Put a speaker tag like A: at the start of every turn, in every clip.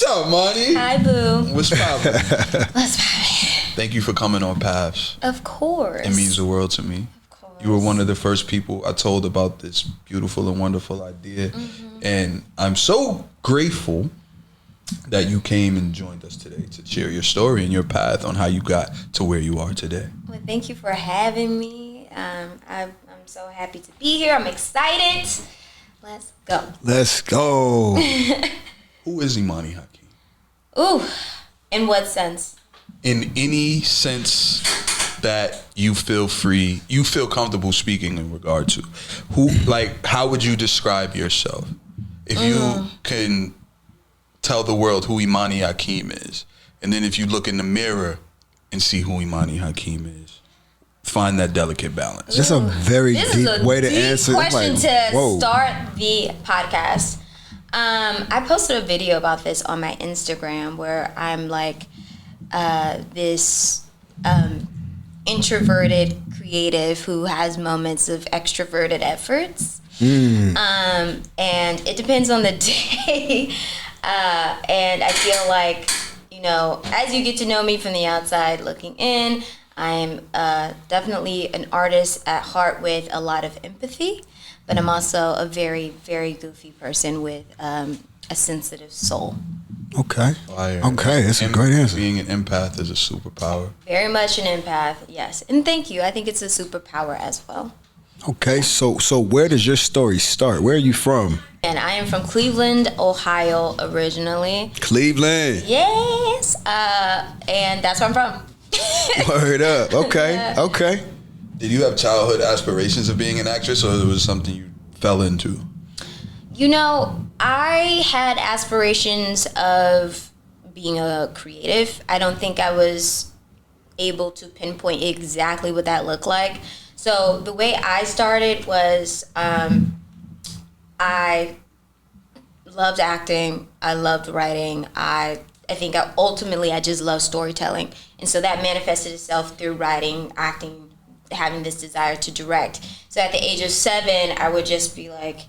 A: up, Imani?
B: Hi, boo.
A: What's poppin'?
B: What's poppin'?
A: Thank you for coming on Paths.
B: Of course.
A: It means the world to me.
B: Of course.
A: You were one of the first people I told about this beautiful and wonderful idea. Mm-hmm. And I'm so grateful that you came and joined us today to share your story and your path on how you got to where you are today.
B: Well, thank you for having me. I'm so happy to be here. I'm excited. Let's go.
C: Let's go.
A: Who is Imani Hakim?
B: Ooh, in what sense?
A: In any sense that you feel free, you feel comfortable speaking in regard to. Who, like, how would you describe yourself? If you can tell the world who Imani Hakim is, and then if you look in the mirror and see who Imani Hakim is, find that delicate balance.
C: That's a very deep way to answer.
B: Question to start the podcast. I posted a video about this on my Instagram where I'm like this introverted creative who has moments of extroverted efforts. And it depends on the day. And I feel like, you know, as you get to know me from the outside looking in, I'm definitely an artist at heart with a lot of empathy, but I'm also a very, very goofy person with a sensitive soul.
C: Okay.
A: Fire.
C: Okay, that's a great answer.
A: Being an empath is a superpower.
B: Very much an empath, yes. And thank you. I think it's a superpower as well.
C: Okay, so where does your story start? Where are you from?
B: And I am from Cleveland, Ohio, originally.
C: Cleveland.
B: Yes. And that's where I'm from.
C: Word up. Okay. Okay.
A: Did you have childhood aspirations of being an actress, or was it something you fell into?
B: You know, I had aspirations of being a creative. I don't think I was able to pinpoint exactly what that looked like. So the way I started was I loved acting. I loved writing. I think ultimately I just love storytelling. And so that manifested itself through writing, acting, having this desire to direct. So at the age of 7, I would just be like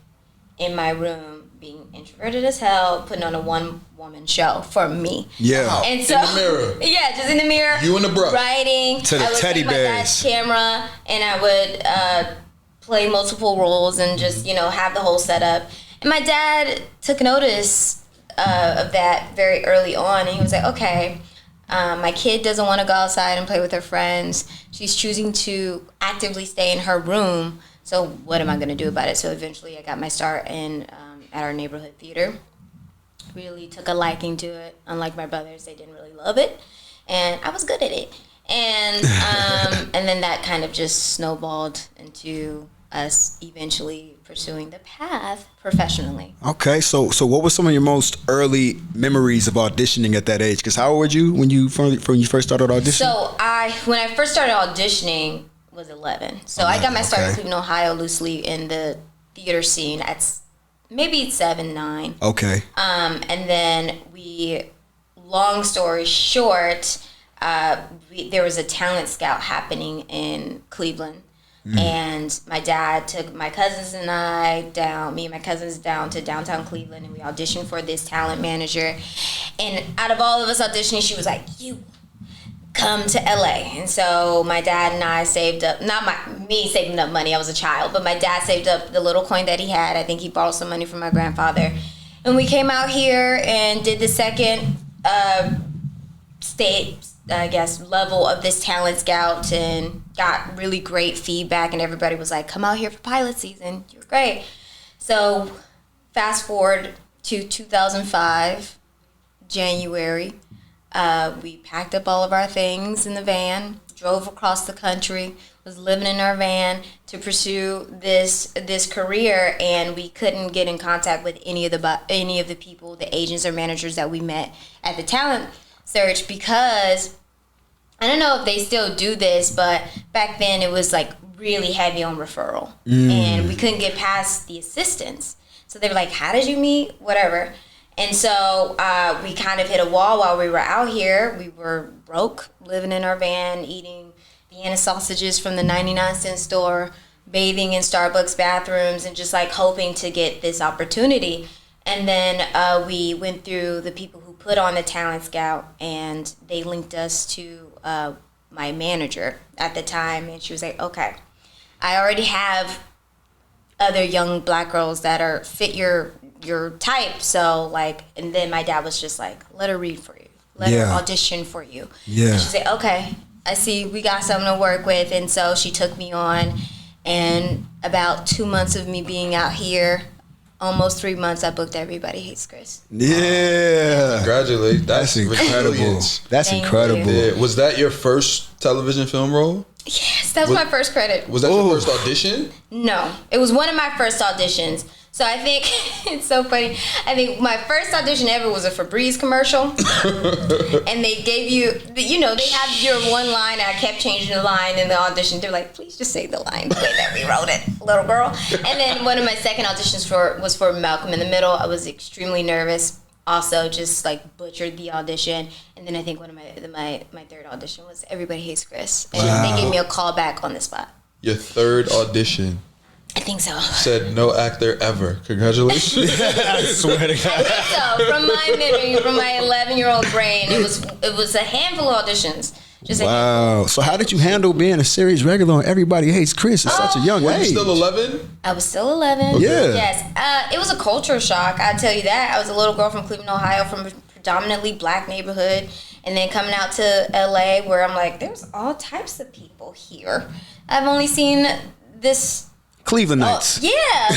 B: in my room, being introverted as hell, putting on a one-woman show for me.
C: Yeah.
B: And so,
A: in the mirror.
B: Yeah, just in the mirror.
A: You and the brush.
B: Writing.
C: To the
B: I would
C: teddy
B: take my dad's
C: bears.
B: camera and I would play multiple roles and just, you know, have the whole setup. And my dad took notice of that very early on, and he was like, okay, my kid doesn't want to go outside and play with her friends. She's choosing to actively stay in her room. So what am I going to do about it? So eventually I got my start in at our neighborhood theater. Really took a liking to it. Unlike my brothers, they didn't really love it. And I was good at it. And and then that kind of just snowballed into us eventually pursuing the path professionally.
C: Okay, so what were some of your most early memories of auditioning at that age? Because how old were you when you first started auditioning?
B: So when I first started auditioning was 11. So I got my start in Cleveland, Ohio, loosely in the theater scene at maybe 7, 9.
C: Okay.
B: And then long story short, there was a talent scout happening in Cleveland. And my dad took my cousins and me and my cousins down to downtown Cleveland, and we auditioned for this talent manager. And out of all of us auditioning, she was like, you come to LA. And so my dad and I saved up, me saving up money, I was a child, but my dad saved up the little coin that he had. I think he borrowed some money from my grandfather. And we came out here and did the second state, I guess, level of this talent scout, and got really great feedback, and everybody was like, come out here for pilot season, you're great. So fast forward to 2005, January, we packed up all of our things in the van, drove across the country, was living in our van to pursue this career, and we couldn't get in contact with any of the people, the agents or managers that we met at the talent search, because I don't know if they still do this, but back then it was like really heavy on referral, and we couldn't get past the assistants. So they were like, how did you meet? Whatever. And so we kind of hit a wall while we were out here. We were broke, living in our van, eating Vienna sausages from the 99-cent store, bathing in Starbucks bathrooms, and just like hoping to get this opportunity. And then we went through the people who put on the talent scout, and they linked us to my manager at the time, and she was like, okay, I already have other young black girls that are fit your type, so like, and then my dad was just like, let her read for you, let her audition for you.
C: Yeah.
B: And she said, okay, I see we got something to work with. And so she took me on, and about 2 months of me being out here, almost 3 months, I booked Everybody Hates Chris.
C: Yeah.
A: Congratulations.
C: That's incredible.
A: Brilliant.
C: That's
B: Thank
C: incredible.
B: you.
A: Yeah. Was that your first television film role?
B: Yes, that was my first credit.
A: Was that your first audition?
B: No, it was one of my first auditions. So I think it's so funny. I think my first audition ever was a Febreze commercial, and they gave you, you know, they had your one line. And I kept changing the line in the audition. They're like, please just say the line the way that we wrote it, little girl. And then one of my second auditions was for Malcolm in the Middle. I was extremely nervous. Also, just like butchered the audition. And then I think one of my third audition was Everybody Hates Chris, and they gave me a call back on the spot.
A: Your third audition.
B: I think so.
A: Said no actor ever. Congratulations.
C: I swear to God.
B: I think so. From my memory, from my 11-year-old brain, it was a handful of auditions. Just
C: Wow. So how did you handle being a series regular on Everybody Hates Chris at such a young
A: Were you
C: age?
A: still 11?
B: I was still 11.
C: Yeah.
B: Yes. It was a culture shock, I tell you that. I was a little girl from Cleveland, Ohio, from a predominantly black neighborhood, and then coming out to LA, where I'm like, there's all types of people here. I've only seen this.
C: Clevelandites.
B: Yeah.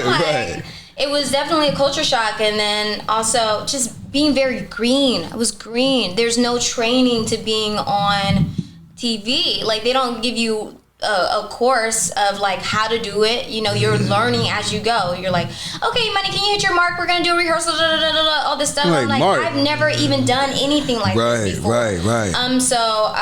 B: Like,
C: Right.
B: it was definitely a culture shock, and then also just being very green. I was green. There's no training to being on TV. Like, they don't give you a course of like how to do it. You know, you're learning as you go. You're like, okay, Imani, can you hit your mark? We're gonna do a rehearsal. All this stuff.
C: Like,
B: I'm like,
C: Mark.
B: I've never even done anything like this before.
C: Right.
B: So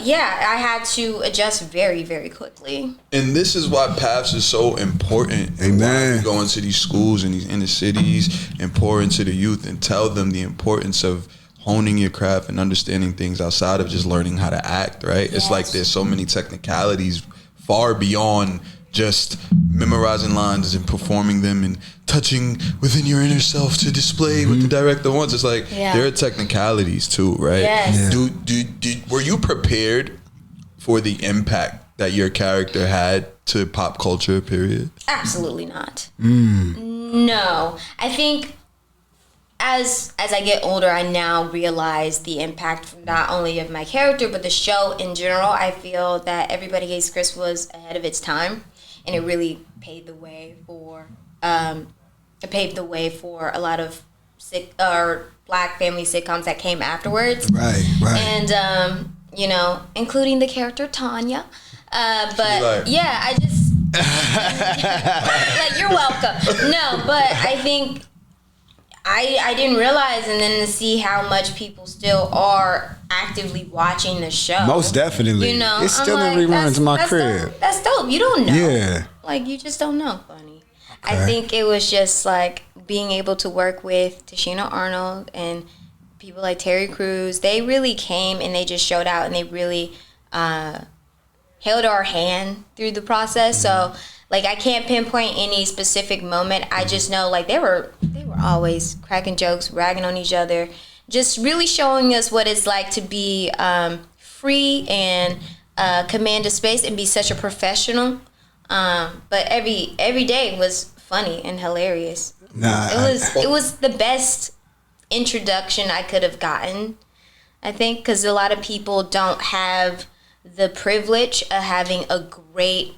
B: yeah, I had to adjust very, very quickly.
A: And this is why paths is so important. And
C: Amen.
A: why we go into these schools and these inner cities and pour into the youth and tell them the importance of honing your craft and understanding things outside of just learning how to act, right? It's like there's so many technicalities far beyond just memorizing lines and performing them and touching within your inner self to display what the director wants. It's like there are technicalities too, right?
B: Yes.
A: Yeah. Were you prepared for the impact that your character had to pop culture, period?
B: Absolutely not. No. I think as I get older, I now realize the impact not only of my character, but the show in general. I feel that Everybody Hates Chris was ahead of its time, and it really paved the way for a lot of black family sitcoms that came afterwards.
C: Right.
B: And you know, including the character Tanya. But
A: like-
B: yeah, I just like, you're welcome. No, but I think I didn't realize, and then to see how much people still are actively watching the show.
C: Most definitely.
B: You know,
C: It's still
B: I'm
C: in
B: like,
C: reruns in my
B: that's
C: crib.
B: Dope. That's dope. You don't know.
C: Yeah.
B: Like, you just don't know, Bunny.
C: Okay.
B: I think it was just like being able to work with Tashina Arnold and people like Terry Crews. They really came and they just showed out, and they really held our hand through the process. So, like, I can't pinpoint any specific moment. I just know, like, they were always cracking jokes, ragging on each other, just really showing us what it's like to be free and command a space and be such a professional. But every day was funny and hilarious. It was the best introduction I could have gotten, I think, because a lot of people don't have the privilege of having a great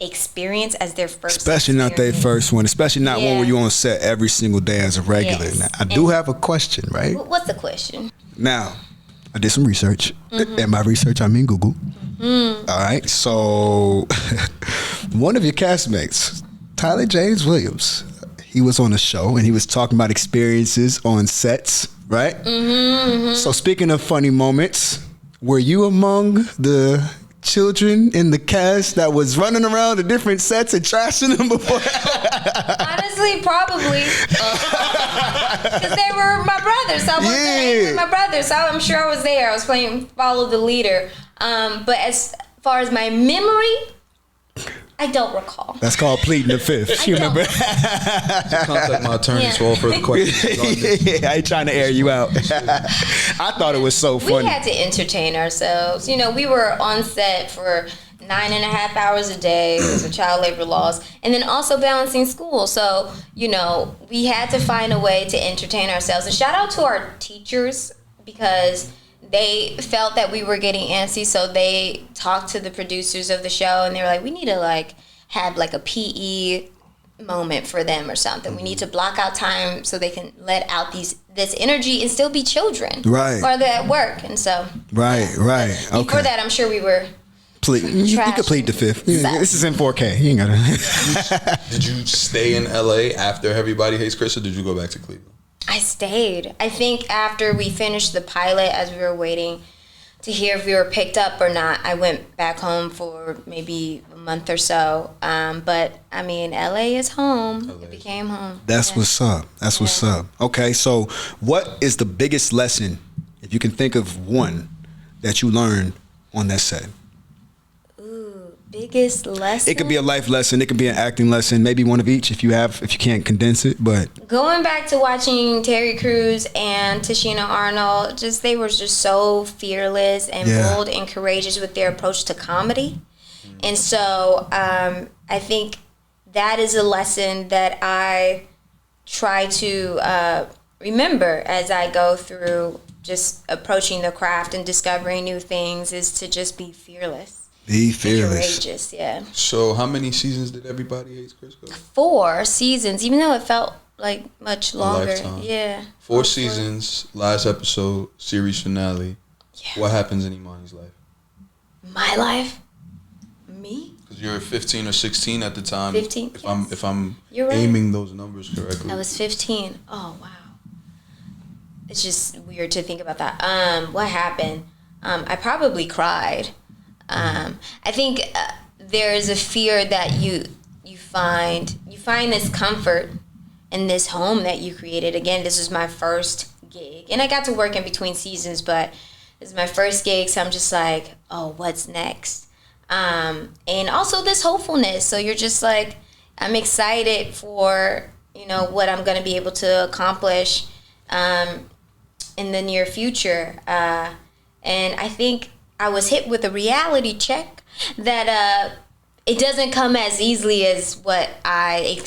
B: experience as their first
C: Especially not their first one. Especially not one
B: Yeah.
C: where you on set every single day as a regular.
B: Yes.
C: Now, I do have a question, right?
B: What's the question?
C: Now, I did some research. And by research, I mean Google. All right. So, one of your castmates, Tyler James Williams, he was on a show and he was talking about experiences on sets, right? So, speaking of funny moments, were you among the children in the cast that was running around the different sets and trashing them before?
B: Honestly, probably. Because they were my brothers. So I was angry with my brothers. So I'm sure I was there. I was playing Follow the Leader. But as far as my memory, I don't recall.
C: That's called pleading the fifth. You remember?
A: Contact my attorneys for all further questions.
C: I ain't trying to air you out. I thought it was so funny.
B: We had to entertain ourselves. You know, we were on set for 9.5 hours a day because of child labor laws, and then also balancing school. So, you know, we had to find a way to entertain ourselves. And shout out to our teachers, because they felt that we were getting antsy, so they talked to the producers of the show, and they were like, we need to like have like a PE moment for them or something. We need to block out time so they can let out this energy and still be children,
C: right?
B: While they're at work. And so
C: right. Okay.
B: Before that, I'm sure we were.
C: You could plead the fifth. This is in 4K. You ain't gotta.
A: Did you stay in LA after Everybody Hates Chris, or did you go back to Cleveland?
B: I stayed. I think after we finished the pilot, as we were waiting to hear if we were picked up or not, I went back home for maybe a month or so. But I mean, LA is home. It became home.
C: That's what's up. That's what's up. Okay, so what is the biggest lesson, if you can think of one, that you learned on that set?
B: Biggest lesson?
C: It could be a life lesson. It could be an acting lesson. Maybe one of each if you can't condense it. But
B: going back to watching Terry Crews and Tashina Arnold, they were just so fearless and bold and courageous with their approach to comedy. And so I think that is a lesson that I try to remember as I go through just approaching the craft and discovering new things, is to just be fearless.
C: Be fearless.
B: Courageous, yeah.
A: So how many seasons did Everybody Hates Chris go?
B: 4 seasons, even though it felt like much longer.
A: Lifetime.
B: Yeah.
A: 4 seasons, last episode, series finale.
B: Yeah.
A: What happens in Imani's life?
B: My life? Me?
A: Because you're 15 or 16 at the time.
B: 15.
A: If I'm
B: You're right.
A: aiming those numbers correctly.
B: I was 15. Oh, wow. It's just weird to think about that. What happened? I probably cried. I think there is a fear that you find this comfort in this home that you created. Again, this is my first gig, and I got to work in between seasons, but this is my first gig, so I'm just like, oh, what's next? And also this hopefulness. So you're just like, I'm excited for, you know, what I'm going to be able to accomplish in the near future. And I think I was hit with a reality check that it doesn't come as easily as what I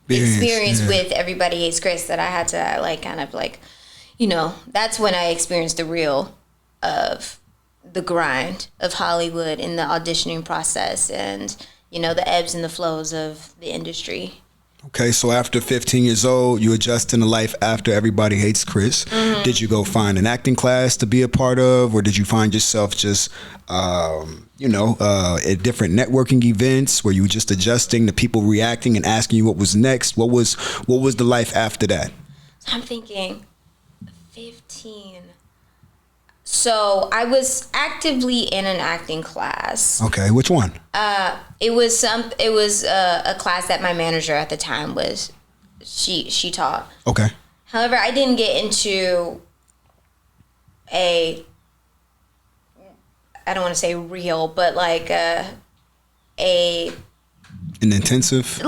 B: experienced with Everybody Hates Chris, that I had to like kind of like, you know, that's when I experienced the real of the grind of Hollywood in the auditioning process and, you know, the ebbs and the flows of the industry.
C: Okay, so after 15 years old, you adjusting to life after Everybody Hates Chris. Mm-hmm. Did you go find an acting class to be a part of, or did you find yourself just, at different networking events where you were just adjusting to people reacting and asking you what was next? What was the life after that?
B: So I'm thinking 15. So I was actively in an acting class.
C: Okay, which one?
B: It was a class that my manager at the time she taught.
C: Okay.
B: However, I didn't get into I don't want to say real, but like an intensive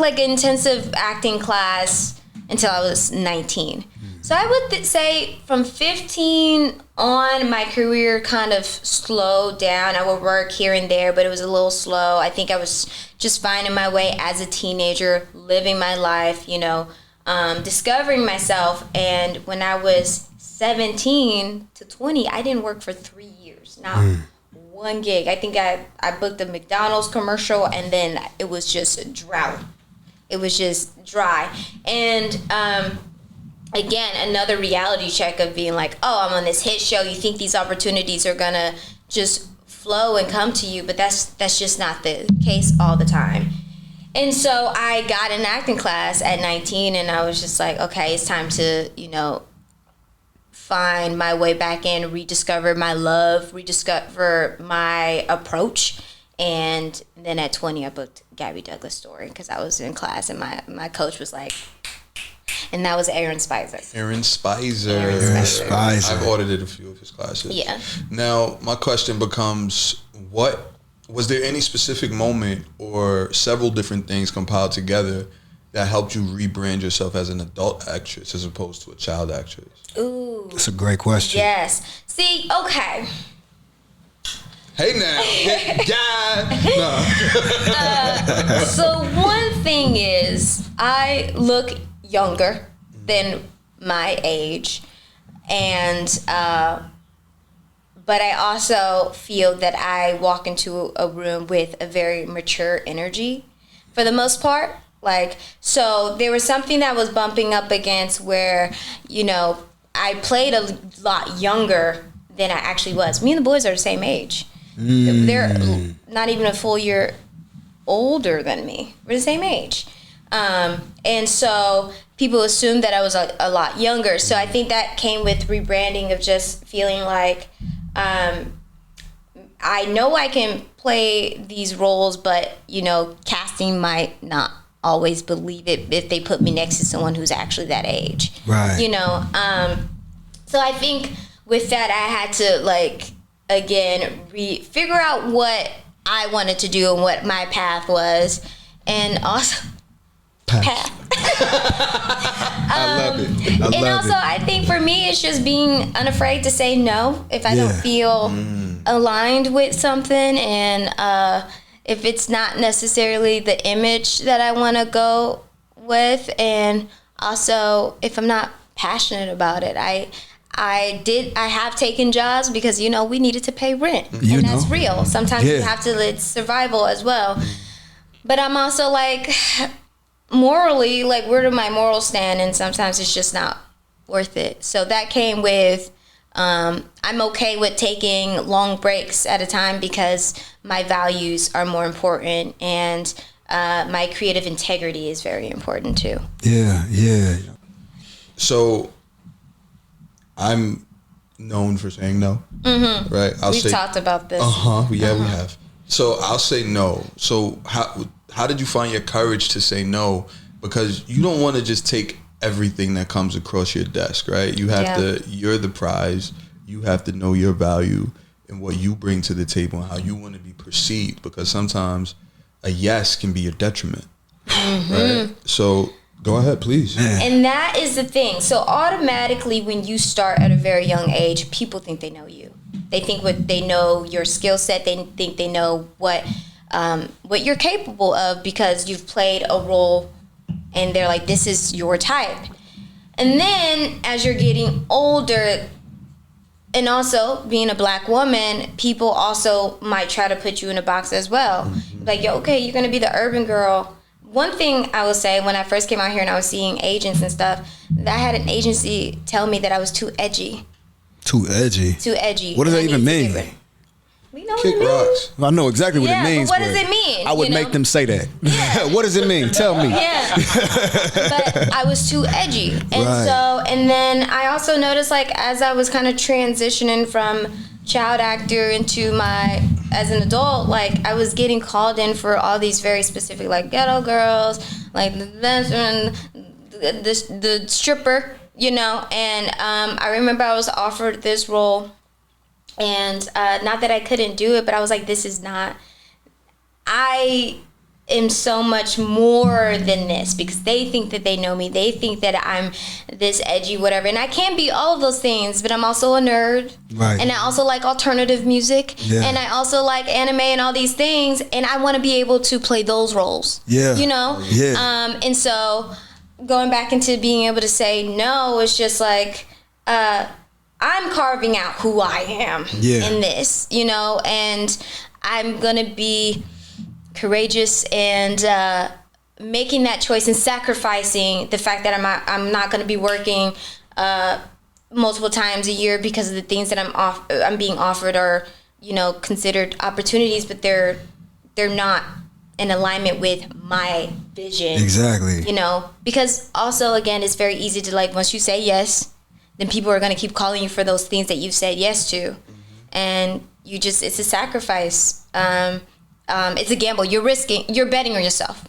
B: acting class until I was 19. So I would say from 15 on, my career kind of slowed down. I would work here and there, but it was a little slow. I think I was just finding my way as a teenager, living my life, you know, discovering myself. And when I was 17 to 20, I didn't work for 3 years. Not one gig. I think I booked a McDonald's commercial, and then it was just a drought. It was just dry. And again, another reality check of being like, oh, I'm on this hit show. You think these opportunities are gonna just flow and come to you, but that's just not the case all the time. And so I got an acting class at 19, and I was just like, okay, it's time to, you know, find my way back in, rediscover my love, rediscover my approach. And then at 20, I booked Gabby Douglas' Story because I was in class, and my coach was like, and that was Aaron Spicer.
A: Aaron Spicer. I've audited a few of his classes.
B: Yeah.
A: Now, my question becomes, what was there any specific moment or several different things compiled together that helped you rebrand yourself as an adult actress as opposed to a child actress?
B: Ooh.
C: That's a great question.
B: Yes. See, okay.
A: Hey now, yeah.
B: So one thing is, I look younger than my age, and but I also feel that I walk into a room with a very mature energy, for the most part. Like, so there was something that was bumping up against where, you know, I played a lot younger than I actually was. Me and the boys are the same age. They're not even a full year older than me. We're the same age. And so people assumed that I was a lot younger. So I think that came with rebranding of just feeling like I know I can play these roles, but, you know, casting might not always believe it if they put me next to someone who's actually that age.
C: Right.
B: You know? So I think with that, I had to, like, again, figure out what I wanted to do and what my path was. And also... path.
C: I love it.
B: And also, I think for me, it's just being unafraid to say no if I don't feel aligned with something, and if it's not necessarily the image that I want to go with, and also if I'm not passionate about it. I have taken jobs because, you know, we needed to pay rent, and that's real. Sometimes you have to, it's survival as well. But I'm also like, morally, like, where do my morals stand? And sometimes it's just not worth it. So that came with, I'm okay with taking long breaks at a time because my values are more important, and my creative integrity is very important too.
C: Yeah.
A: So I'm known for saying no. Mm-hmm. Right?
B: We've talked about this.
A: Yeah, we have. So I'll say no. So how did you find your courage to say no? Because you don't want to just take everything that comes across your desk, right? You have to, you're the prize. You have to know your value and what you bring to the table and how you want to be perceived, because sometimes a yes can be a detriment, right? So go ahead, please.
B: And that is the thing. So automatically when you start at a very young age, people think they know you. They think they know your skill set. They think they know what you're capable of because you've played a role, and they're like, this is your type. And then as you're getting older, and also being a black woman, people also might try to put you in a box as well. Mm-hmm. Like, okay, you're gonna be the urban girl. One thing I will say, when I first came out here and I was seeing agents and stuff, that I had an agency tell me that I was too edgy.
C: Too edgy?
B: Too edgy.
C: What does that even mean?
B: We know
A: Kick
B: what it means.
A: rocks.
C: I know exactly what it means.
B: But what does it mean?
C: I would make them say that.
B: Yeah.
C: What does it mean? Tell me.
B: Yeah. But I was too edgy. And and then I also noticed, like, as I was kind of transitioning from child actor into as an adult, like, I was getting called in for all these very specific, like, ghetto girls, like the stripper, you know. And I remember I was offered this role. And not that I couldn't do it, but I was like, this is not, I am so much more than this, because they think that they know me. They think that I'm this edgy, whatever. And I can be all of those things, but I'm also a nerd.
C: Right.
B: And I also like alternative music.
C: Yeah.
B: And I also like anime and all these things. And I want to be able to play those roles.
C: Yeah.
B: You know?
C: Yeah.
B: And so going back into being able to say no, it's just like, I'm carving out who I am in this, you know, and I'm going to be courageous and making that choice and sacrificing the fact that I'm not going to be working multiple times a year because of the things that I'm being offered are, you know, considered opportunities, but they're not in alignment with my vision.
C: Exactly.
B: You know, because also, again, it's very easy to, like, once you say yes, then people are going to keep calling you for those things that you've said yes to. Mm-hmm. And it's a sacrifice. It's a gamble. You're betting on yourself.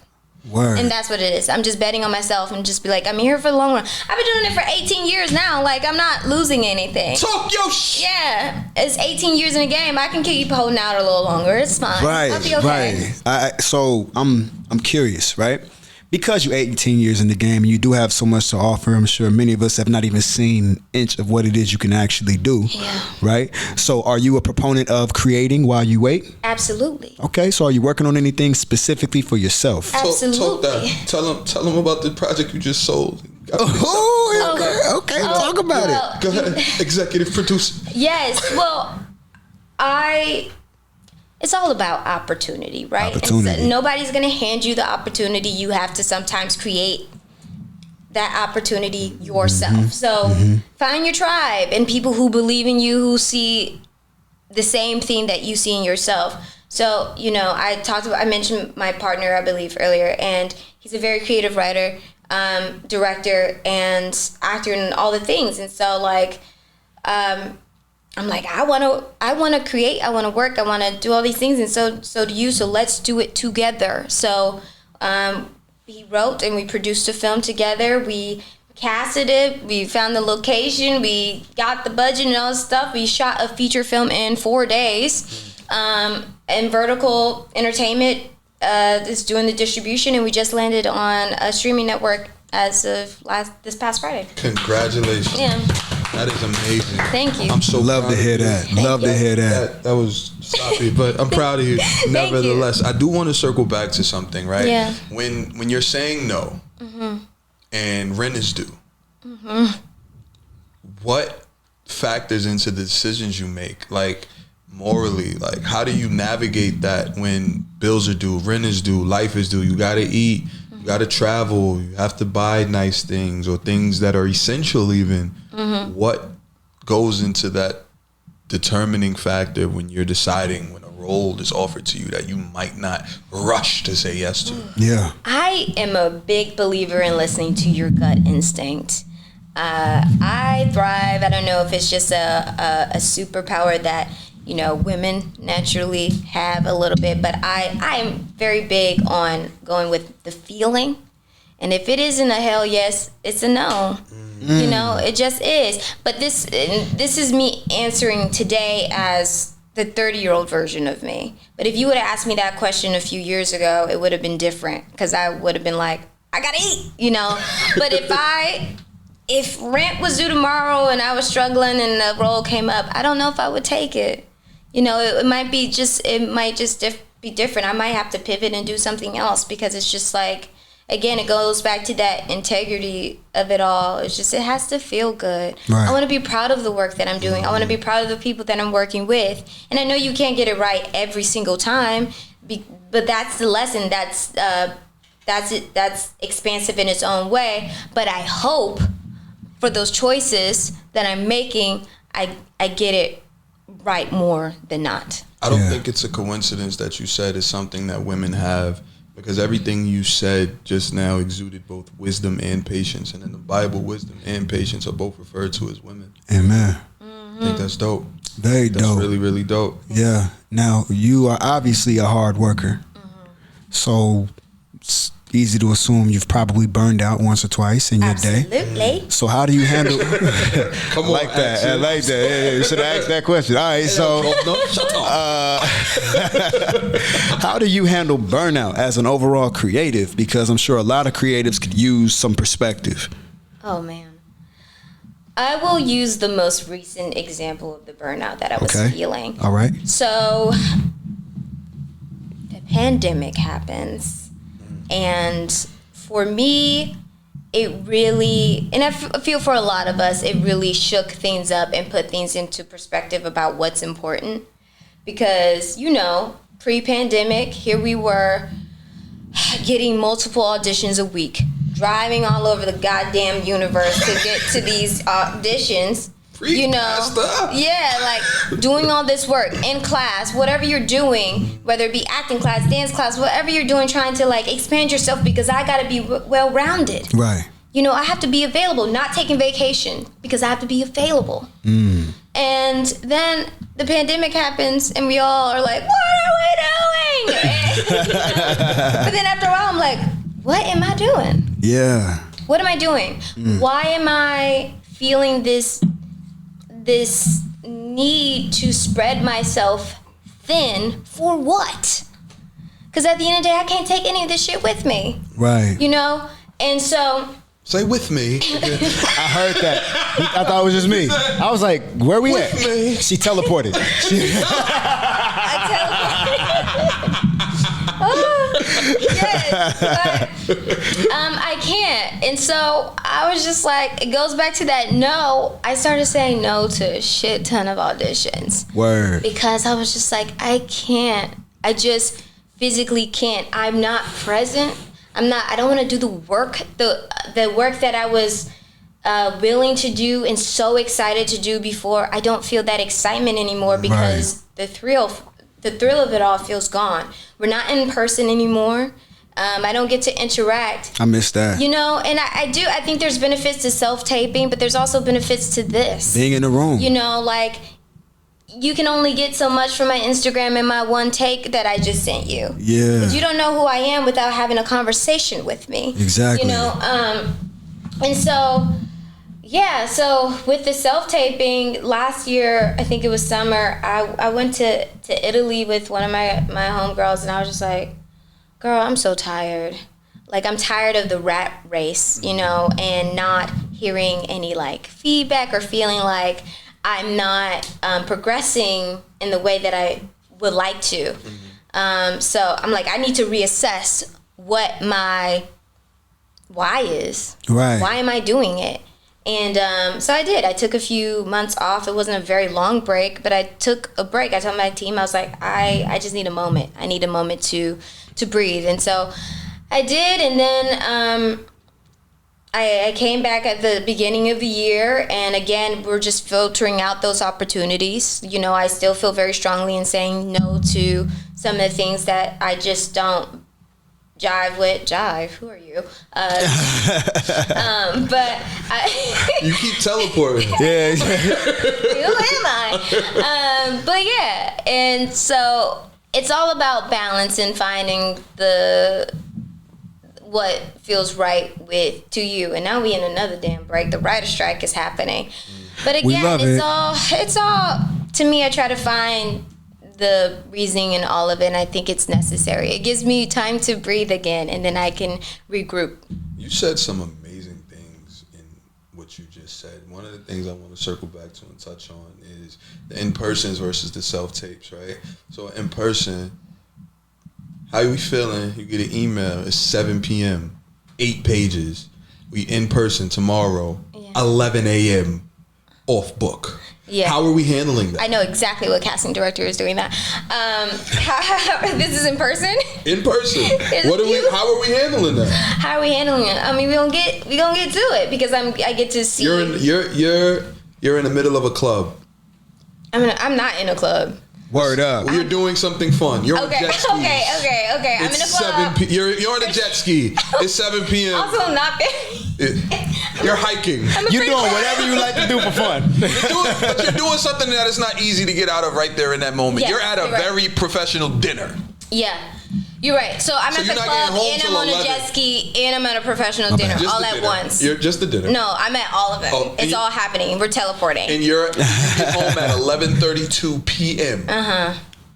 C: Word.
B: And that's what it is. I'm just betting on myself and just be like, I'm here for the long run. I've been doing it for 18 years now. Like, I'm not losing anything.
A: Talk your shit.
B: Yeah, it's 18 years in a game. I can keep holding out a little longer. It's fine.
C: Right,
B: I'll be okay.
C: right. So I'm curious, right? Because you're 18 years in the game and you do have so much to offer, I'm sure many of us have not even seen an inch of what it is you can actually do.
B: Yeah.
C: Right? So are you a proponent of creating while you wait?
B: Absolutely.
C: Okay, so are you working on anything specifically for yourself?
B: Absolutely.
A: Talk that. Tell them about the project you just sold.
C: Okay, talk about it.
A: Go ahead, executive producer.
B: Yes, well, it's all about opportunity, right?
C: Opportunity.
B: And so nobody's going to hand you the opportunity. You have to sometimes create that opportunity yourself. So find your tribe and people who believe in you, who see the same thing that you see in yourself. So, I mentioned my partner, I believe, earlier, and he's a very creative writer, director, and actor, and all the things. And so, I'm like, I want to create, I want to work, I want to do all these things, and so do you. So let's do it together. So he wrote and we produced a film together. We casted it. We found the location. We got the budget and all this stuff. We shot a feature film in 4 days. And Vertical Entertainment is doing the distribution, and we just landed on a streaming network as of this past Friday.
A: Congratulations.
B: Yeah.
A: That is amazing.
B: Thank you.
A: I'm so
C: Love
A: proud
C: to hear that. Love to hear that.
A: That was sloppy, but I'm proud of you. Nevertheless, I do want to circle back to something, right?
B: Yeah.
A: When you're saying no, and rent is due, what factors into the decisions you make? Like, morally, like, how do you navigate that when bills are due, rent is due, life is due, you gotta eat, you gotta travel, you have to buy nice things or things that are essential even. What goes into that determining factor when you're deciding when a role is offered to you that you might not rush to say yes to?
C: Yeah.
B: I am a big believer in listening to your gut instinct. I thrive. I don't know if it's just a superpower that women naturally have a little bit, but I am very big on going with the feeling. And if it isn't a hell yes, it's a no. It just is. But this is me answering today as the 30-year-old version of me. But if you would have asked me that question a few years ago, it would have been different, because I would have been like, I gotta eat, But if rent was due tomorrow and I was struggling and the role came up, I don't know if I would take it. It might just be different. I might have to pivot and do something else, because it's just like, again, it goes back to that integrity of it all. It's just, it has to feel good.
C: Right.
B: I want to be proud of the work that I'm doing. I want to be proud of the people that I'm working with. And I know you can't get it right every single time, but that's the lesson. That's it. That's expansive in its own way. But I hope for those choices that I'm making, I get it right more than not.
A: I don't think it's a coincidence that you said it's something that women have, because everything you said just now exuded both wisdom and patience. And in the Bible, wisdom and patience are both referred to as women.
C: Amen.
A: I think that's dope.
C: Very dope.
A: That's really, really dope.
C: Yeah. Now, you are obviously a hard worker. So it's easy to assume you've probably burned out once or twice in your day.
B: Absolutely.
C: So how do you handle...
A: Come on,
C: I like that. I like that. Yeah, should have asked that question. All right, so...
A: Shut up.
C: How do you handle burnout as an overall creative? Because I'm sure a lot of creatives could use some perspective.
B: Oh, man. I will use the most recent example of the burnout that I was feeling.
C: All right.
B: So the pandemic happens. And for me, it really, and I feel for a lot of us, it really shook things up and put things into perspective about what's important. Because, pre-pandemic, here we were getting multiple auditions a week, driving all over the goddamn universe to get to these auditions. Doing all this work in class, whatever you're doing, whether it be acting class, dance class, whatever you're doing, trying to expand yourself, because I got to be well-rounded.
C: Right.
B: I have to be available, not taking vacation, because I have to be available. And then the pandemic happens and we all are like, what are we doing? But then after a while I'm like, what am I doing?
C: Yeah.
B: What am I doing? Why am I feeling this need to spread myself thin for what? Because at the end of the day, I can't take any of this shit with me.
C: Right.
B: You know? And so...
A: Say with me.
C: I heard that. I thought it was just me. I was like, where we at?
A: Me.
C: She teleported.
B: Yes, but I can't. And so I was just like, it goes back to that no. I started saying no to a shit ton of auditions.
C: Word.
B: Because I was just like, I can't. I just physically can't. I'm not present. I don't want to do the work, the work that I was willing to do and so excited to do before. I don't feel that excitement anymore because the thrill of it all feels gone. We're not in person anymore. I don't get to interact.
C: I miss that.
B: You know, and I think there's benefits to self-taping, but there's also benefits to this.
C: Being in the room.
B: You know, like, you can only get so much from my Instagram and my one take that I just sent you.
C: Yeah.
B: But you don't know who I am without having a conversation with me.
C: Exactly.
B: You know, and so... Yeah, so with the self-taping, last year, I think it was summer, I went to Italy with one of my homegirls, and I was just like, girl, I'm so tired. Like, I'm tired of the rat race, you know, and not hearing any, like, feedback or feeling like I'm not progressing in the way that I would like to. So I'm like, I need to reassess what my why is.
C: Right.
B: Why am I doing it? And so I did. I took a few months off. It wasn't a very long break, but I took a break. I told my team, I was like, I just need a moment. I need a moment to breathe. And so I did. And then I came back at the beginning of the year. And again, we're just filtering out those opportunities. You know, I still feel very strongly in saying no to some of the things that I just don't jive. Who are you? But
A: You keep teleporting.
C: Yeah.
B: who am I? But yeah, and so it's all about balance and finding what feels right to you. And now we in another damn break. The writer strike is happening. But again, it's all to me. I try to find the reasoning in all of it, and I think it's necessary. It gives me time to breathe again, and then I can regroup.
A: You said some amazing things in what you just said. One of the things I want to circle back to and touch on is the in-persons versus the self-tapes, right? So in person, how you feeling? You get an email, it's 7 p.m., 8 pages. We in person tomorrow, 11 a.m., off book.
B: Yeah.
A: How are we handling that?
B: I know exactly what casting director is doing that. This is in person?
A: In person. How are we handling that?
B: How are we handling it? I mean, we gonna get to it because I get to see.
A: You're in the middle of a club.
B: I'm not in a club.
C: Word up.
A: Well, you're doing something fun. You're on jet skis.
B: Okay. I'm in a club.
A: You're on a jet ski. It's 7 p.m.
B: Also, I'm not very.
A: You're hiking.
C: You're doing whatever you like to do for fun.
A: But you're doing something that is not easy to get out of right there in that moment.
B: Yes,
A: you're at a very professional dinner.
B: Yeah. You're right. So I'm at the club, and I'm on a jet ski, and I'm at a professional dinner all at once.
A: You're just the dinner.
B: No, I'm at all of them. It's all happening. We're teleporting.
A: And you get home at 11:32 p.m.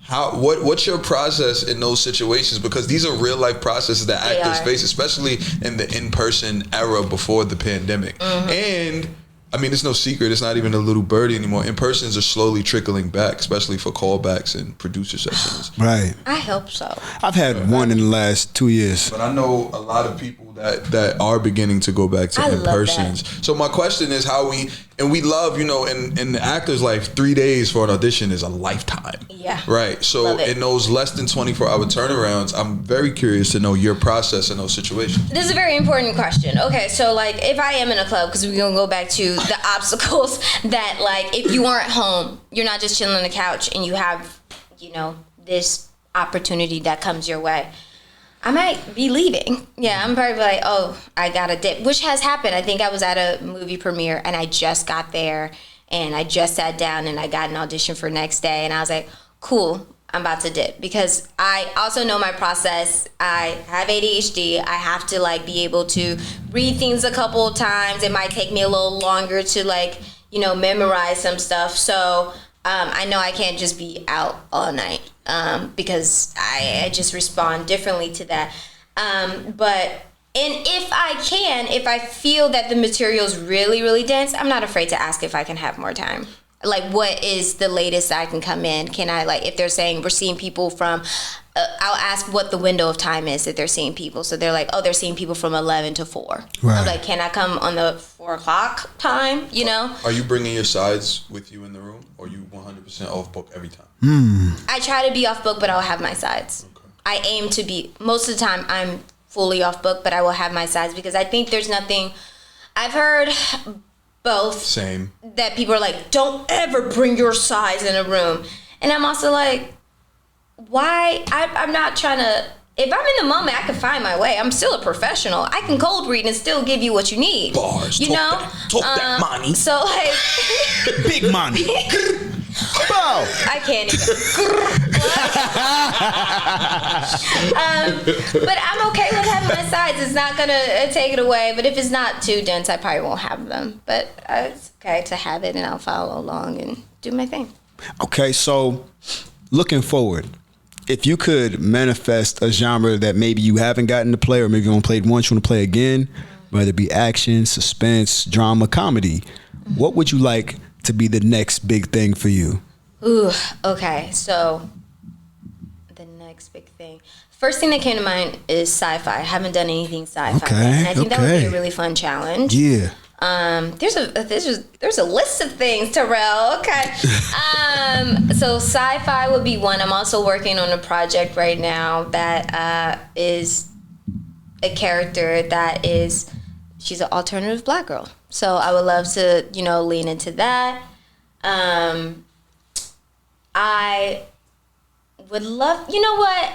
A: What's your process in those situations? Because these are real life processes that actors face, especially in the in-person era before the pandemic. And I mean, it's no secret. It's not even a little birdie anymore. In-persons are slowly trickling back, especially for callbacks and producer sessions.
C: Right.
B: I hope so.
C: I've had one in the last 2 years.
A: But I know a lot of people that are beginning to go back to in-persons. So my question is we love, in the actor's life, 3 days for an audition is a lifetime.
B: Yeah.
A: Right. So in those less than 24-hour turnarounds, I'm very curious to know your process in those situations.
B: This is a very important question. Okay, so like if I am in a club, because we're going to go back to the obstacles that like if you aren't home, you're not just chilling on the couch and you have, this opportunity that comes your way. I might be leaving. Yeah, I'm probably like, oh, I got a dip, which has happened. I think I was at a movie premiere and I just got there and I just sat down and I got an audition for next day and I was like, cool. I'm about to dip, because I also know my process. I have ADHD. I have to like be able to read things a couple of times. It might take me a little longer to like, you know, memorize some stuff. So I know I can't just be out all night because I just respond differently to that. And if I feel that the material is really, really dense, I'm not afraid to ask if I can have more time. Like, what is the latest I can come in? Can I, like, if they're saying we're seeing people from, I'll ask what the window of time is that they're seeing people. So they're like, oh, they're seeing people from 11 to 4. Right. I'm like, can I come on the 4 o'clock time, you know?
A: Are you bringing your sides with you in the room, or are you 100% off book every time?
B: I try to be off book, but I'll have my sides. Okay. I aim to be, most of the time, I'm fully off book, but I will have my sides, because I think there's nothing, I've heard both. Same. That people are like, don't ever bring your sides in a room. And I'm also like, why? I'm not trying to, if I'm in the moment, I can find my way. I'm still a professional. I can cold read and still give you what you need. Bars. You know?
D: Talk that money.
B: So like.
D: Big money.
B: Bro. I can't even. But I'm okay with having my sides. It's not going to take it away. But if it's not too dense, I probably won't have them. But it's okay to have it, and I'll follow along and do my thing.
C: Okay, so looking forward, if you could manifest a genre that maybe you haven't gotten to play, or maybe you only played once, you want to play again, whether it be action, suspense, drama, comedy, what would you like to be the next big thing for you?
B: Ooh, okay. So the next big thing. First thing that came to mind is sci-fi. I haven't done anything sci-fi.
C: Okay,
B: and I think that would be a really fun challenge.
C: Yeah.
B: There's a list of things, Terayle. Okay. So sci-fi would be one. I'm also working on a project right now that is a character that is, she's an alternative Black girl. So I would love to, you know, lean into that. I would love, you know what?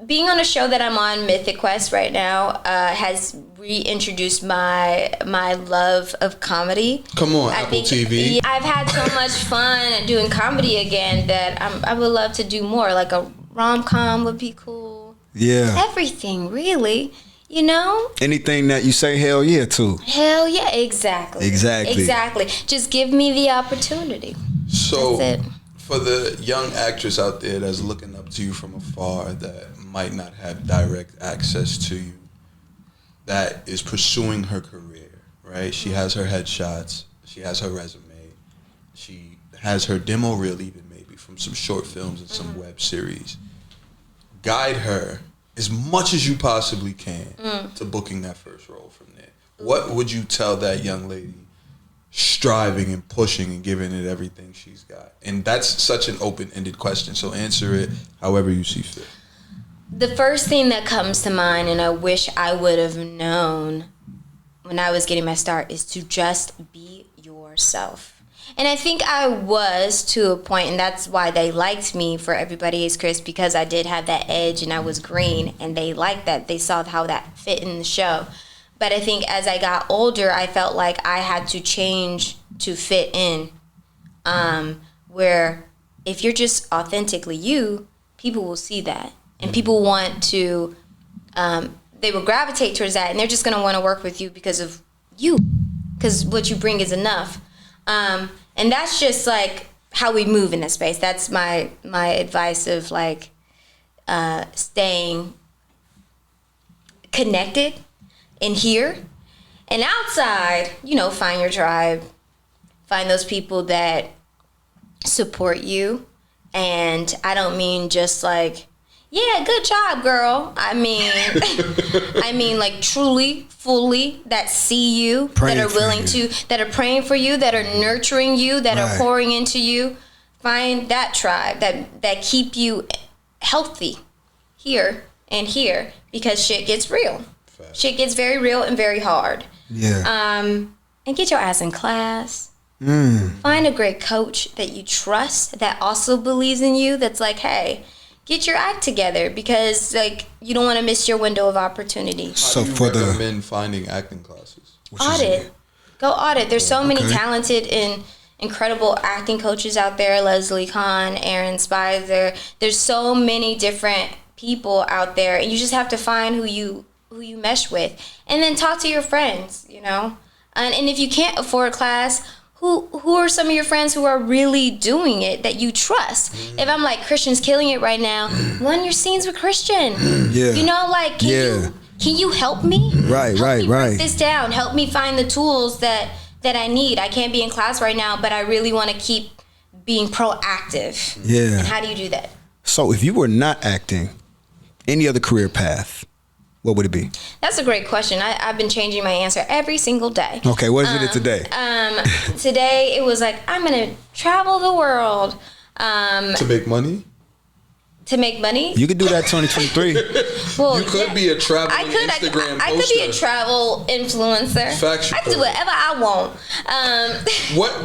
B: Being on a show that I'm on, Mythic Quest, right now, has reintroduced my love of comedy.
A: Come on, Apple TV.
B: I've had so much fun doing comedy again that I would love to do more. Like a rom-com would be cool.
C: Yeah.
B: Everything, really. You know?
C: Anything that you say hell yeah to.
B: Hell yeah, exactly.
C: Exactly.
B: Just give me the opportunity.
A: So,
B: that's it.
A: For the young actress out there that's looking up to you from afar, that might not have direct access to you, that is pursuing her career, right? She has her headshots, she has her resume, she has her demo reel even maybe from some short films and some web series. Guide her as much as you possibly can to booking that first role from there. What would you tell that young lady striving and pushing and giving it everything she's got? And that's such an open-ended question, so answer it however you see fit.
B: The first thing that comes to mind, and I wish I would have known when I was getting my start, is to just be yourself. And I think I was to a point, and that's why they liked me for Everybody Is Chris, because I did have that edge and I was green, and they liked that. They saw how that fit in the show. But I think as I got older, I felt like I had to change to fit in. Where if you're just authentically you, people will see that. And people want to, they will gravitate towards that, and they're just going to want to work with you because of you, because what you bring is enough. And that's just like how we move in this space. That's my advice of like staying connected in here. And outside, you know, find your tribe. Find those people that support you. And I don't mean just like, yeah, good job, girl. I mean, like truly, fully, that see you, praying that are willing to, that are praying for you, that are nurturing you, that are pouring into you. Find that tribe that keep you healthy here and here, because shit gets real. Fact. Shit gets very real and very hard. Yeah. And get your ass in class. Find a great coach that you trust, that also believes in you, that's like, hey, get your act together, because like you don't want to miss your window of opportunity.
A: So for the men finding acting classes,
B: audit, go audit. There's so many talented and incredible acting coaches out there, Leslie Kahn, Aaron Spicer. There's so many different people out there, and you just have to find who you mesh with, and then talk to your friends, you know. And if you can't afford class, who are some of your friends who are really doing it that you trust? If I'm like, Christian's killing it right now, run your scenes with Christian.
C: Yeah.
B: You know, like, can you help me?
C: Right,
B: help me break
C: right.
B: this down. Help me find the tools that I need. I can't be in class right now, but I really want to keep being proactive.
C: Yeah.
B: And how do you do that?
C: So if you were not acting, any other career path, what would it be?
B: That's a great question. I've been changing my answer every single day.
C: Okay, what is it today?
B: Today it was like, I'm gonna travel the world.
A: To make money?
B: To make money?
C: You could do that 2023.
B: Well,
A: You could be a traveling Instagram
B: I could be a
A: poster.
B: travel influencer.
A: Facts, you
B: I could do
A: could.
B: whatever I want.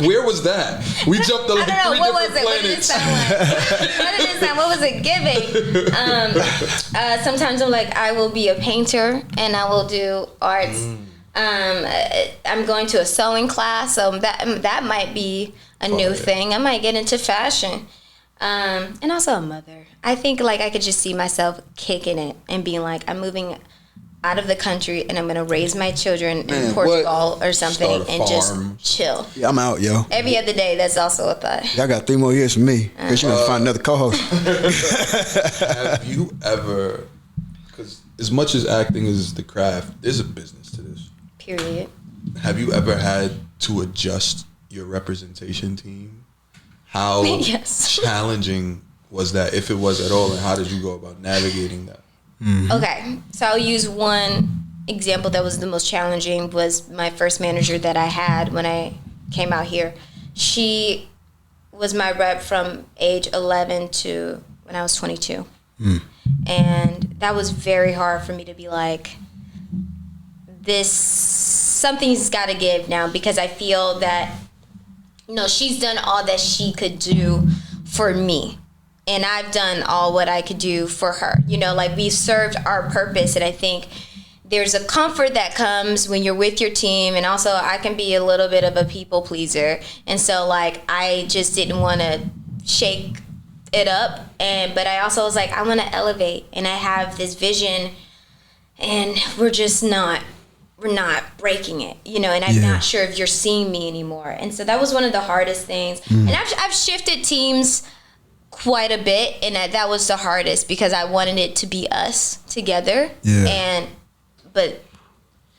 A: Where was that? We jumped to like
B: I don't know,
A: three
B: what was
A: different
B: it? What did it
A: planets.
B: sound like? What did it sound? What was it giving? Sometimes I'm like, I will be a painter and I will do arts. I'm going to a sewing class, so that might be a new thing. I might get into fashion. And also a mother. I think like I could just see myself kicking it and being like, I'm moving out of the country and I'm going to raise my children in Portugal or something
A: Start a
B: and
A: farm.
B: just chill.
C: Yeah, I'm out, yo.
B: Every other day, that's also a thought.
C: Y'all got 3 more years for me. Guess you gotta find another co-host.
A: Have you ever, because as much as acting is the craft, there's a business to this.
B: Period.
A: Have you ever had to adjust your representation team? How
B: Yes.
A: challenging was that, if it was at all, and how did you go about navigating that?
B: Okay, so I'll use one example that was the most challenging. Was my first manager that I had when I came out here. She was my rep from age 11 to when I was 22. And that was very hard for me to be like, something's got to give now, because I feel that, she's done all that she could do for me. And I've done all what I could do for her. Like, we've served our purpose. And I think there's a comfort that comes when you're with your team. And also, I can be a little bit of a people pleaser. And so, like, I just didn't want to shake it up. But I also was like, I want to elevate. And I have this vision. And we're not breaking it, and I'm not sure if you're seeing me anymore. And so that was one of the hardest things. And I've shifted teams quite a bit, and that was the hardest, because I wanted it to be us together. But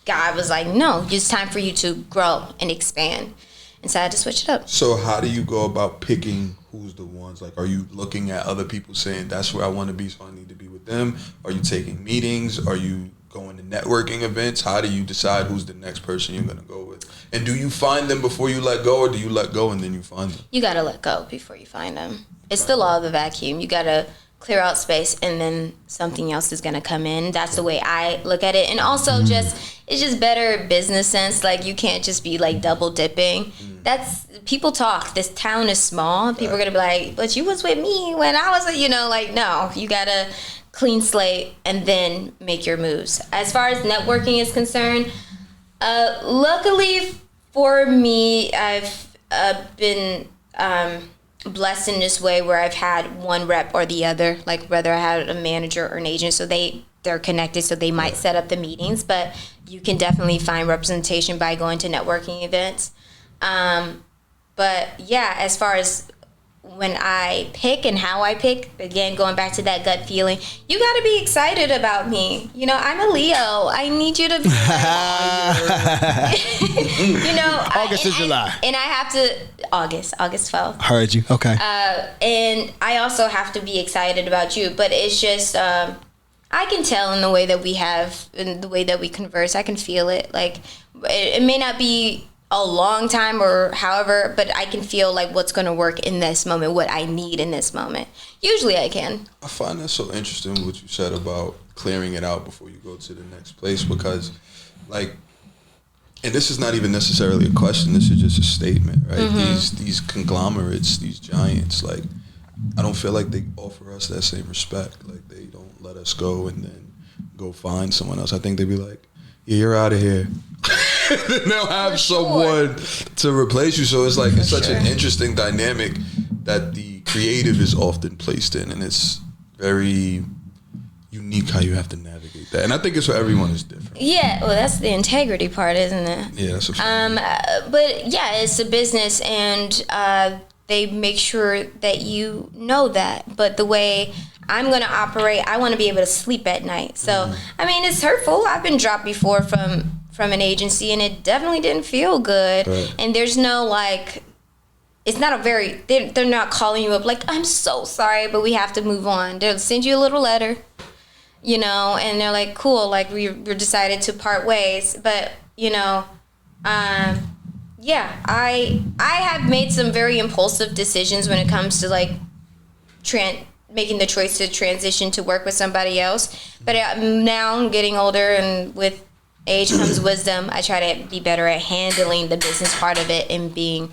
B: God was like, no, it's time for you to grow and expand. And so I had to switch it up.
A: So how do you go about picking who's the ones? Like, are you looking at other people saying, that's where I want to be, so I need to be with them? Are you taking meetings? Are you going to networking events? How do you decide who's the next person you're going to go with? And do you find them before you let go, or do you let go and then you find them?
B: You got to let go before you find them. It's the law of the vacuum. You got to clear out space, and then something else is going to come in. That's the way I look at it. And also it's just better business sense. Like, you can't just be like double dipping. People talk. This town is small. People are going to be like, but you was with me when I was, no, you got to clean slate and then make your moves. As far as networking is concerned, luckily for me, I've been blessed in this way where I've had one rep or the other, like whether I had a manager or an agent, so they're connected, so they might set up the meetings, but you can definitely find representation by going to networking events. But yeah, as far as when I pick and how I pick, again, going back to that gut feeling, you got to be excited about me. I'm a Leo. I need you to be
C: August or July.
B: And I have to, August 12th.
C: Heard you. Okay.
B: And I also have to be excited about you. But it's just, I can tell in the way that in the way that we converse. I can feel it. Like, it may not be a long time or however, but I can feel like what's going to work in this moment, what I need in this moment. Usually I can.
A: I find that so interesting what you said about clearing it out before you go to the next place, because, like, and this is not even necessarily a question, this is just a statement, right? These conglomerates, these giants, like, I don't feel like they offer us that same respect. Like, they don't let us go and then go find someone else. I think they'd be like, yeah, you're out of here. then they'll have
B: For sure.
A: someone to replace you. So it's like it's such an
B: sure.
A: interesting dynamic that the creative is often placed in, and it's very unique how you have to navigate that. And I think it's for everyone is different.
B: Yeah, well, that's the integrity part, isn't it?
A: Yeah, that's a fact.
B: But yeah, it's a business, and they make sure that you know that. But the way I'm going to operate, I want to be able to sleep at night. So, I mean, it's hurtful. I've been dropped before from an agency, and it definitely didn't feel good.
A: Right.
B: And there's no, like, it's not a very, they're not calling you up like, I'm so sorry, but we have to move on. They'll send you a little letter, you know, and they're like, cool, like, we're decided to part ways. But, you know, yeah, I have made some very impulsive decisions when it comes to, like, making the choice to transition to work with somebody else. But now I'm getting older, and with age comes wisdom. I try to be better at handling the business part of it and being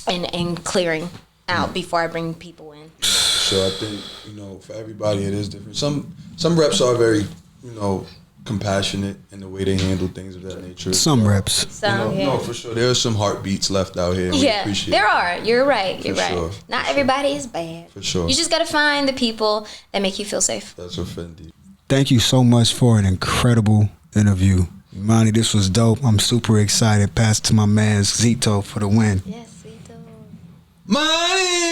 B: and clearing out before I bring people in.
A: So I think, you know, for everybody it is different. Some reps are very, you know, compassionate in the way they handle things of that nature.
C: Some reps.
B: So, yeah.
A: No, for sure. There are some heartbeats left out here. And we
B: Yeah,
A: appreciate
B: there
A: it.
B: are. You're right. You're
A: For
B: right.
A: sure.
B: Not
A: For
B: everybody is bad.
A: For sure.
B: You just got to find the people that make you feel safe.
A: That's offended.
C: Thank you so much for an incredible interview. Imani, this was dope. I'm super excited. Pass it to my man Zito for the win.
B: Yes, we do.
A: Money!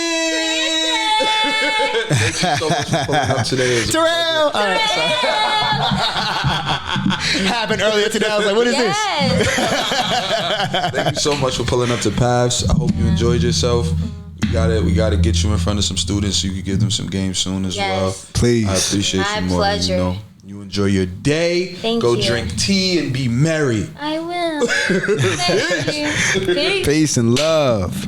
A: Thank you so much for pulling up today.
C: Terayle! All right, happened earlier today. I was like, what is
B: Yes.
A: Thank you so much for pulling up to Paths. I hope you enjoyed yourself. We gotta get you in front of some students so you can give them some games soon as well.
B: Yes.
C: Please.
A: I appreciate
B: My
A: you more.
B: pleasure.
A: You know, you enjoy your day.
B: Thank
A: Go
B: you.
A: drink tea and be merry.
B: I will. Thank you. Peace.
C: Peace and love.